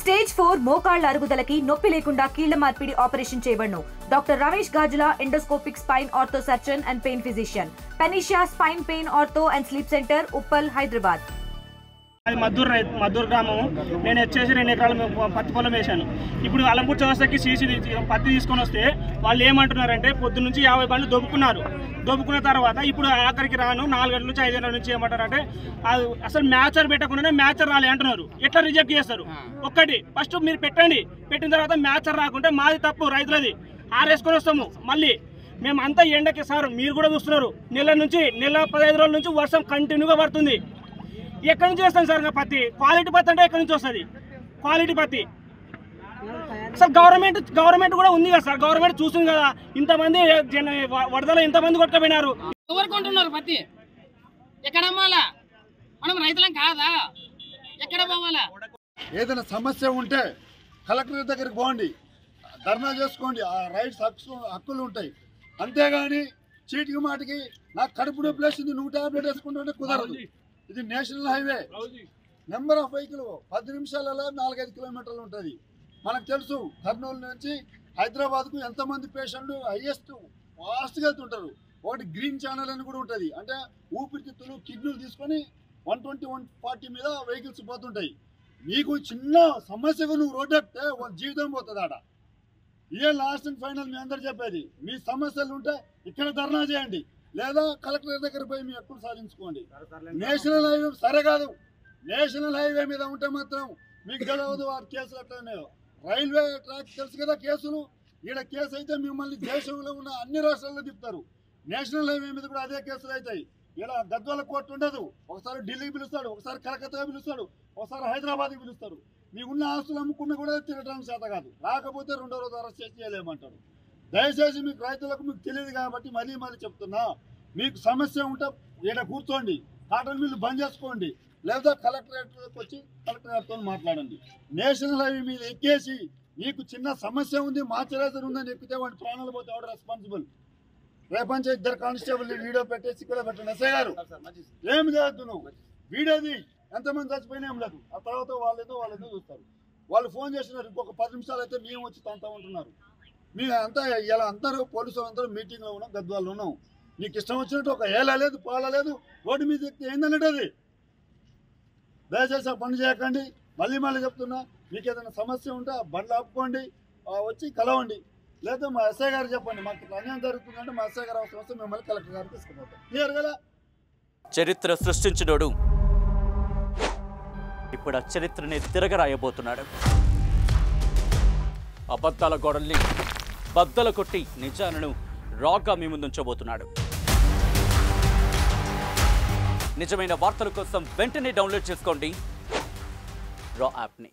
Stage 4 మోకాళ్ల అరుగుదలకి నొప్పి లేకుండా కీళ్ల మార్పిడి ఆపరేషన్ చేయబడును. Doctor Ramesh Gajula, endoscopic spine ortho surgeon and pain physician, panacea spine pain ortho and sleep centre, Uppal, Hyderabad. అది మద్దూరు గ్రామం. నేను వచ్చేసి 2 ఎకరాల పత్తి పొలం వేశాను. ఇప్పుడు అలంపూర్ చౌరస్తాకి సీసీ పత్తి తీసుకొని వస్తే వాళ్ళు ఏమంటున్నారంటే పొద్దు నుంచి 50 బండ్లు దొబ్బుకున్న తర్వాత ఇప్పుడు ఆఖరికి రాను 4 గంటల నుంచి 5 గంటల నుంచి ఏమంటారంటే అది అసలు మ్యాచర్ పెట్టకుండానే మ్యాచర్ రాలే అంటున్నారు. ఎట్లా రిజెక్ట్ చేస్తారు? ఒక్కటి ఫస్ట్ మీరు పెట్టిన తర్వాత మ్యాచర్ రాకుంటే మాది తప్పు, రైతులది. ఆరేసుకొని వస్తాము. మళ్ళీ మేము అంతా ఎండకి సార్, మీరు కూడా చూస్తున్నారు, నెల 15 రోజుల నుంచి వర్షం కంటిన్యూగా పడుతుంది. ఎక్కడి నుంచి వస్తుంది సార్ పత్తి? క్వాలిటీ పత్తి అంటే ఎక్కడి నుంచి వస్తుంది? క్వాలిటీ పత్తి సార్ గవర్నమెంట్ కూడా ఉంది కదా సార్. గవర్నమెంట్ చూస్తుంది కదా, ఇంతమంది వరదలు ఎంతమంది కొట్టుకుపోయినారు. ఎవరు కొంటున్నారు పత్తి? ఎక్కడ అమ్మాలా? మనం రైతులం కాదా? ఎక్కడ పోవాలా? ఏదైనా సమస్య ఉంటే కలెక్టర్ దగ్గరికి పోండి, ధర్నా చేసుకోండి. ఆ రైట్స్ హక్కులు ఉంటాయి. అంతేగాని చీటికి మాటికి నాకు కడుపు నొప్పి లేస్తుంది, నువ్వు టాబ్లెట్ వేసుకుంటుంటే కుదరదు. ఇది national highway. Number of vehicle 10 నిమిషాలలో 4-5 కిలోమీటర్లు ఉంటుంది. మనకు తెలుసు కర్నూలు నుంచి హైదరాబాద్కు ఎంతమంది పేషెంట్లు హైయెస్ట్ ఫాస్ట్గా వెళ్తుంటారు. ఒకటి గ్రీన్ ఛానల్ అని కూడా ఉంటుంది. అంటే ఊపిరితిత్తులు, కిడ్నీలు తీసుకొని 120-140 మీద వెహికల్స్ పోతుంటాయి. నీకు చిన్న సమస్యకు నువ్వు రోడ్డు ఎక్కితే జీవితం పోతుంది ఆడ. ఇదే లాస్ట్ అండ్ ఫైనల్ మీ అందరు చెప్పేది. మీ సమస్యలు ఉంటే ఇక్కడ ధర్నా చేయండి, లేదా కలెక్టర్ దగ్గర పోయి మీ హక్కులు సాధించుకోండి. నేషనల్ హైవే సరే కాదు, నేషనల్ హైవే మీద ఉంటే మాత్రం మీకు తెలియదు వారి కేసులు ఎట్లన్నాయో. రైల్వే ట్రాక్ తెలుసు కదా కేసులు. ఈడ కేసు అయితే మిమ్మల్ని దేశంలో ఉన్న అన్ని రాష్ట్రాల్లో తిప్పుతారు. నేషనల్ హైవే మీద కూడా అదే కేసులు అవుతాయి. ఇలా గద్వాల కోర్టు ఉండదు. ఒకసారి ఢిల్లీకి పిలుస్తాడు, ఒకసారి కలకత్తాగా పిలుస్తాడు, ఒకసారి హైదరాబాద్కి పిలుస్తారు. మీకున్న ఆస్తులు అమ్ముకున్నా కూడా తిరగడానికి చేత కాదు. రాకపోతే 2వ రోజు అరెస్ట్ చేసి చేయలేమంటారు. దయచేసి మీకు రైతులకు మీకు తెలియదు కాబట్టి మళ్ళీ చెప్తున్నా, మీకు సమస్య ఉంటే ఈడ కూర్చోండి, కాటన్ మిల్లు బంద్ చేసుకోండి, లేదా కలెక్టరేట్కి వచ్చి కలెక్టర్ గారితో మాట్లాడండి. నేషనల్ హైవే మీద ఎక్కేసి నీకు చిన్న సమస్య ఉంది, మార్చరేజర్ ఉందని ఎక్కితే వాడి ప్రాణాలు పోతే ఎవరు రెస్పాన్సిబుల్? రేపంచే 2 కానిస్టేబుల్ వీడియో పెట్టేసి ఇక్కడ పెట్టండి. ఎస్ఐ గారు ఏమి చేయొద్దు, నువ్వు వీడియోది ఎంతమంది చచ్చిపోయినా ఏం లేదు. ఆ తర్వాత వాళ్ళేదో చూస్తారు. వాళ్ళు ఫోన్ చేసినారు, ఇంకొక 10 నిమిషాలు అయితే మేము వచ్చి తంతా ఉంటున్నారు. మీ అంతా ఇలా అందరూ పోలీసులు అందరూ మీటింగ్లో ఉన్నాం, గద్వాల్లో ఉన్నాం. నీకు ఇష్టం వచ్చినట్టు ఒక ఏలా లేదు, పాల లేదు, రోడ్డు మీద ఎక్కితే ఏందన్నట్టు అది. దయచేసి ఆ పని చేయకండి. మళ్ళీ చెప్తున్నా, మీకు ఏదైనా సమస్య ఉంటే ఆ బండ్లు ఆపుకోండి, వచ్చి కలవండి, లేదా మా ఎస్ఐ గారు చెప్పండి. మాకు అన్యాయం జరుగుతుందంటే మా ఎస్ఐ గారు అవసరం వస్తే మిమ్మల్ని కలెక్టర్ గారికి తీసుకుపోతాం. క్లియర్ కదా? చరిత్ర సృష్టించినోడు ఇప్పుడు ఆ చరిత్రని తిరగరాయబోతున్నాడు. అబద్ధాల గోడల్ని బద్దలు కొట్టి నిజాలను రాగా మీ ముందుంచబోతున్నాడు. నిజమైన వార్తల కోసం వెంటనే డౌన్లోడ్ చేసుకోండి రా యాప్ని.